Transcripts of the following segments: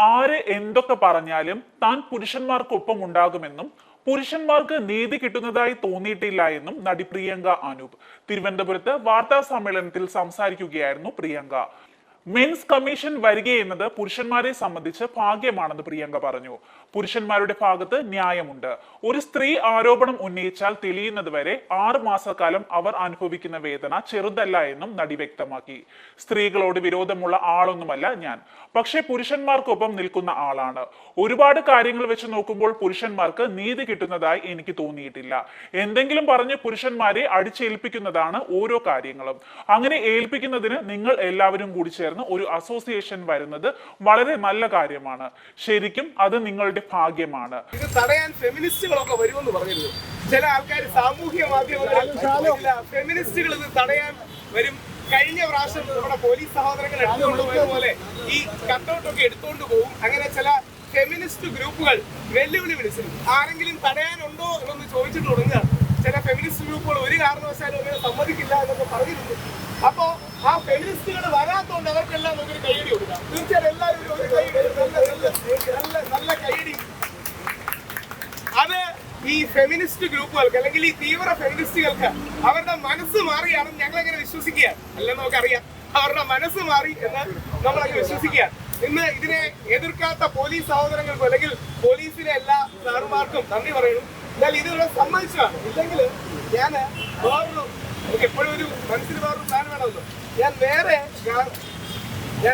ആര് എന്തൊക്കെ പറഞ്ഞാലും താൻ പുരുഷന്മാർക്കൊപ്പം ഉണ്ടാകുമെന്നും പുരുഷന്മാർക്ക് നീതി കിട്ടുന്നതായി തോന്നിയിട്ടില്ല എന്നും നടി പ്രിയങ്ക അനൂപ് തിരുവനന്തപുരത്ത് വാർത്താ സമ്മേളനത്തിൽ സംസാരിക്കുകയായിരുന്നു പ്രിയങ്ക. മെൻസ് കമ്മീഷൻ വരികയെന്നത് പുരുഷന്മാരെ സംബന്ധിച്ച് ഭാഗ്യമാണെന്ന് പ്രിയങ്ക പറഞ്ഞു. പുരുഷന്മാരുടെ ഭാഗത്ത് ന്യായമുണ്ട്. ഒരു സ്ത്രീ ആരോപണം ഉന്നയിച്ചാൽ തെളിയുന്നതുവരെ 6 മാസക്കാലം അവർ അനുഭവിക്കുന്ന വേദന ചെറുതല്ല എന്നും നടി വ്യക്തമാക്കി. സ്ത്രീകളോട് വിരോധമുള്ള ആളൊന്നുമല്ല ഞാൻ, പക്ഷേ പുരുഷന്മാർക്കൊപ്പം നിൽക്കുന്ന ആളാണ്. ഒരുപാട് കാര്യങ്ങൾ വെച്ച് നോക്കുമ്പോൾ പുരുഷന്മാർക്ക് നീതി കിട്ടുന്നതായി എനിക്ക് തോന്നിയിട്ടില്ല. എന്തെങ്കിലും പറഞ്ഞ് പുരുഷന്മാരെ അടിച്ചേൽപ്പിക്കുന്നതാണ് ഓരോ കാര്യങ്ങളും. അങ്ങനെ ഏൽപ്പിക്കുന്നതിന് നിങ്ങൾ എല്ലാവരും കൂടി ചേർന്ന് ഒരു അസോസിയേഷൻ വരുന്നത് വളരെ നല്ല കാര്യമാണ്. ശരിക്കും അത് നിങ്ങളുടെ ഭാഗ്യമാണ്. ഇത് തടയാൻ ഫെമിനിസ്റ്റുകളൊക്കെ വരുമെന്ന് പറഞ്ഞിരുന്നു. ചില ആൾക്കാർ സാമൂഹ്യ മാധ്യമങ്ങളിൽ ഫെമിനിസ്റ്റുകൾ ഇത് തടയാൻ വരും. കഴിഞ്ഞ പ്രാവശ്യം നമ്മുടെ പോലീസ് സഹോദരങ്ങൾ എടുത്തുകൊണ്ട് പോയ പോലെ ഈ കട്ടൗട്ടൊക്കെ എടുത്തുകൊണ്ട് പോകും. അങ്ങനെ ചില ഫെമിനിസ്റ്റ് ഗ്രൂപ്പുകൾ വെല്ലുവിളി വിളിച്ചിരുന്നു. ആരെങ്കിലും തടയാനുണ്ടോ എന്നൊന്ന് ചോദിച്ചിട്ട് തുടങ്ങുക. ചില ഫെമിനിസ്റ്റ് ഗ്രൂപ്പുകൾ ഒരു കാരണവശാലും അങ്ങനെ സമ്മതിക്കില്ല എന്നൊക്കെ പറഞ്ഞിരുന്നു. അപ്പോ ആ ഫെമിനിസ്റ്റുകൾ വരാത്തോണ്ട് അവർക്കെല്ലാം നമുക്കൊരു കൈയടി കൊടുക്കാം. തീർച്ചയായും എല്ലാവരും ഒരു കൈയടി, നല്ല കൈയടി. അത് ഈ ഫെമിനിസ്റ്റ് ഗ്രൂപ്പുകൾക്ക് അല്ലെങ്കിൽ ഈ തീവ്ര ഫെമിനിസ്റ്റുകൾക്ക് അവരുടെ മനസ്സ് മാറിയാണെന്ന് ഞങ്ങളെങ്ങനെ വിശ്വസിക്കുക അല്ലെന്ന് നമുക്കറിയാം. അവരുടെ മനസ്സ് മാറി എന്ന് നമ്മളങ്ങനെ വിശ്വസിക്കുക. ഇന്ന് ഇതിനെ എതിർക്കാത്ത പോലീസ് സഹോദരങ്ങൾക്കും അല്ലെങ്കിൽ പോലീസിലെ എല്ലാ സാറുമാർക്കും നന്ദി പറയുന്നു. എന്നാൽ ഇതിവിടെ സമ്മതിച്ചതാണ്. ഇല്ലെങ്കിൽ ഞാൻ നമുക്ക് എപ്പോഴും ഒരു മനസ്സിന് വേറൊരു പ്ലാൻ വേണമല്ലോ. ഞാൻ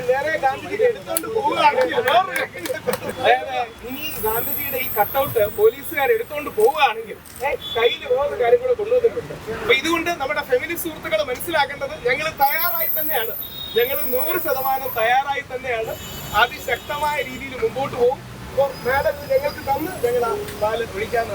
നേരെ ഗാന്ധിജിയെ എടുത്തോണ്ട് പോവുകയാണെങ്കിൽ, അതായത് ഇനി ഗാന്ധിജിയുടെ ഈ കട്ടൗട്ട് പോലീസുകാർ എടുത്തോണ്ട് പോവുകയാണെങ്കിൽ കയ്യിൽ വേറൊരു കാര്യം കൂടെ കൊണ്ടുവന്നിട്ടുണ്ട്. അപ്പൊ ഇതുകൊണ്ട് നമ്മുടെ ഫെമിനിസ്റ്റ് സുഹൃത്തുക്കൾ മനസ്സിലാക്കേണ്ടത് ഞങ്ങൾ തയ്യാറായി തന്നെയാണ്. ഞങ്ങൾ 100% തയ്യാറായി തന്നെയാണ്. അതിശക്തമായ രീതിയിൽ മുമ്പോട്ട് പോകും. അപ്പോൾ മാഡം ഞങ്ങൾക്ക് തന്ന് ഞങ്ങൾ ആ പാല് ഒഴിക്കാൻ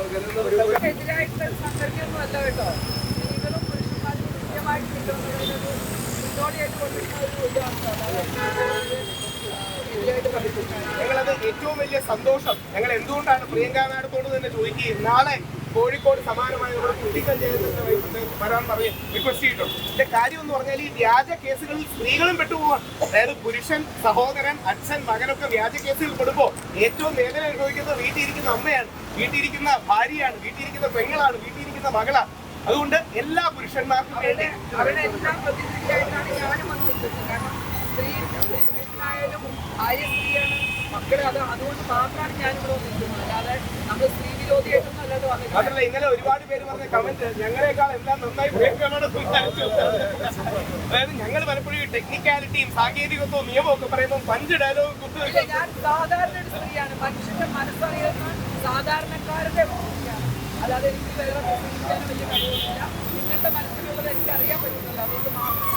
ഞങ്ങളത് ഏറ്റവും വലിയ സന്തോഷം. ഞങ്ങൾ എന്തുകൊണ്ടാണ് പ്രിയങ്ക മാഡത്തോട് തന്നെ ചോദിക്കുകയും നാളെ കോഴിക്കോട് സമാനമായ നമ്മുടെ കുട്ടിക്കൽ ജയത്തിന്റെ വരാൻ പറയും റിക്വസ്റ്റ് ചെയ്തിട്ടുണ്ട്. ഇതിന്റെ കാര്യം എന്ന് പറഞ്ഞാൽ ഈ വ്യാജ കേസുകളിൽ സ്ത്രീകളും പെട്ടുപോകാൻ. അതായത് പുരുഷൻ, സഹോദരൻ, അച്ഛൻ, മകനൊക്കെ വ്യാജ കേസുകൾ പെടുമ്പോൾ ഏറ്റവും വേദന അനുഭവിക്കുന്നത് വീട്ടിലിരിക്കുന്ന അമ്മയാണ്, വീട്ടിലിരിക്കുന്ന ഭാര്യയാണ്, വീട്ടിലിരിക്കുന്ന പെങ്ങളാണ്, വീട്ടിലിരിക്കുന്ന മകളാണ്. അതുകൊണ്ട് എല്ലാ പുരുഷന്മാർക്കും വേണ്ടി അവരുടെ എല്ലാം പ്രതിനിധിയായിട്ടാണ് ഞാനും വന്നിരിക്കുന്നത്. കാരണം സ്ത്രീ ആയാലും ഭാര്യ സ്ത്രീയാണ്, മക്കള് അതുകൊണ്ട് മാത്രമാണ് ഞാനിവിടെ വന്നിരിക്കുന്നത്. അല്ലാതെ നമ്മൾ സ്ത്രീ വിരോധിയായിട്ടൊന്നും അല്ലാതെ വന്നിട്ടില്ല. അതല്ല, ഇന്നലെ ഒരുപാട് പേര് പറഞ്ഞ കമന്റ് ഞങ്ങളെക്കാൾ എല്ലാം നന്നായി അതായത് ഞങ്ങൾ പലപ്പോഴും ടെക്നിക്കാലിറ്റിയും സാങ്കേതികത്വവും നിയമവും ഒക്കെ പറയുമ്പോൾ 5 ഡയലോഗ് കുത്തുവെക്കും. ഞാൻ സാധാരണ ഒരു സ്ത്രീയാണ്, മനുഷ്യന്റെ മനസ്സറിയുന്ന സാധാരണക്കാരുടെ സ്ത്രീയാണ്. അല്ലാതെ എനിക്ക് വേറെ പ്രസംഗിക്കാനും വലിയ കഴിവൊന്നുമില്ല. നിങ്ങളുടെ മനസ്സിലുള്ളത് എനിക്ക് അറിയാൻ പറ്റുന്നില്ല. അതുകൊണ്ട് മാത്രം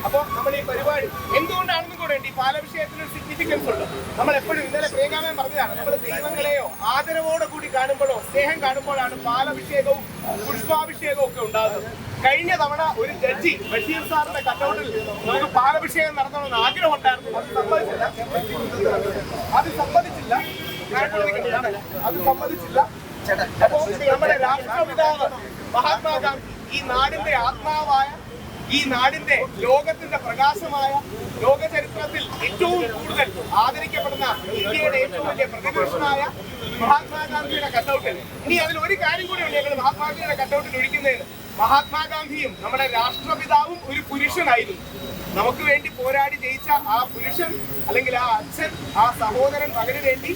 അപ്പോൾ നമ്മൾ ഈ പരിപാടി എന്തുകൊണ്ടാണെന്നും കൂടെ ഉണ്ട്. ഈ പാലഭിഷേകത്തിന് ഒരു സിഗ്നിഫിക്കൻസ് ഉണ്ട്. നമ്മൾ എപ്പോഴും ഇന്നലെ പ്രിയങ്കാമൻ പറഞ്ഞതാണ്, നമ്മൾ ദൈവങ്ങളെയോ ആദരവോടെ കൂടി കാണുമ്പോഴോ സ്നേഹം കാണുമ്പോഴാണ് പാലഭിഷേകവും പുഷ്പാഭിഷേകവും ഒക്കെ ഉണ്ടാകുന്നത്. കഴിഞ്ഞ തവണ ഒരു ജഡ്ജി ബഷീർ സാറിന്റെ കട്ടൗട്ടിൽ നമുക്ക് പാലഭിഷേകം നടത്തണമെന്ന് ആഗ്രഹം ഉണ്ടായിരുന്നു. അത് സമ്മതിച്ചില്ല. അപ്പോൾ നമ്മുടെ രാഷ്ട്രപിതാവ് മഹാത്മാഗാന്ധി, ഈ നാടിന്റെ ആത്മാവായ, ഈ നാടിന്റെ ലോകത്തിന്റെ പ്രകാശമായ, ലോക ചരിത്രത്തിൽ ഏറ്റവും കൂടുതൽ ആദരിക്കപ്പെടുന്ന ഇന്ത്യയുടെ ഏറ്റവും വലിയ പ്രതിപക്ഷനായ മഹാത്മാഗാന്ധിയുടെ കട്ടൗട്ടിൽ ഇനി അതിലൊരു കാര്യം കൂടിയുണ്ട്. ഞങ്ങൾ മഹാത്മാഗാന്ധിയുടെ കട്ടൗട്ടിൽ ഒഴിക്കുന്നതിന് മഹാത്മാഗാന്ധിയും നമ്മുടെ രാഷ്ട്രപിതാവും ഒരു പുരുഷനായിരുന്നു. നമുക്ക് വേണ്ടി പോരാടി ജയിച്ച ആ പുരുഷൻ അല്ലെങ്കിൽ ആ അച്ഛൻ, ആ സഹോദരൻ മകന് വേണ്ടി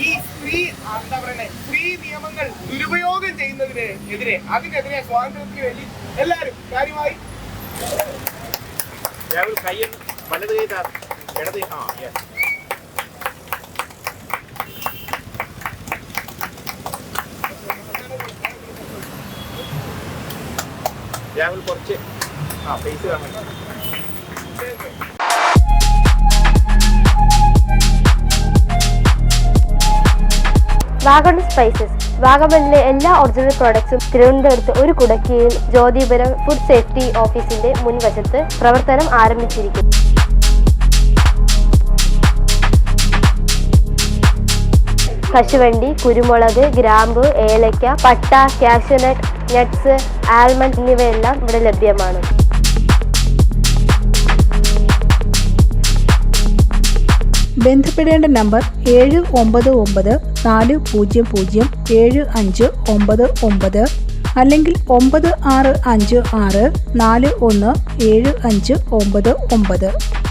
ഈ സ്ത്രീ നിയമങ്ങൾ ദുരുപയോഗം ചെയ്യുന്നതിനെതിരെ, അതിനെതിരെ സ്വാതന്ത്ര്യത്തിന് വേണ്ടി എല്ലാവരും കാര്യമായി കയ്യിൽ വലത് കൈ ഇടത് രാഹുൽ കുറച്ച് ഫേസ് കാണാൻ. വാഗൺ സ്പൈസസ് വാഗമണിലെ എല്ലാ ഒറിജിനൽ പ്രോഡക്ട്സും തിരുവനന്തപുരത്ത് ഒരു കുടക്കീഴിൽ ജ്യോതിപുരം ഫുഡ് സേഫ്റ്റി ഓഫീസിന്റെ മുൻവശത്ത് പ്രവർത്തനം ആരംഭിച്ചിരിക്കുന്നു. കശുവണ്ടി, കുരുമുളക്, ഗ്രാമ്പു, ഏലക്ക, പട്ട, കാഷ്യൂനട്ട്, നട്ട്സ്, ആൽമണ്ട് എന്നിവയെല്ലാം ഇവിടെ ലഭ്യമാണ്. ബന്ധപ്പെടേണ്ട നമ്പർ 7994007599 അല്ലെങ്കിൽ 9656417599.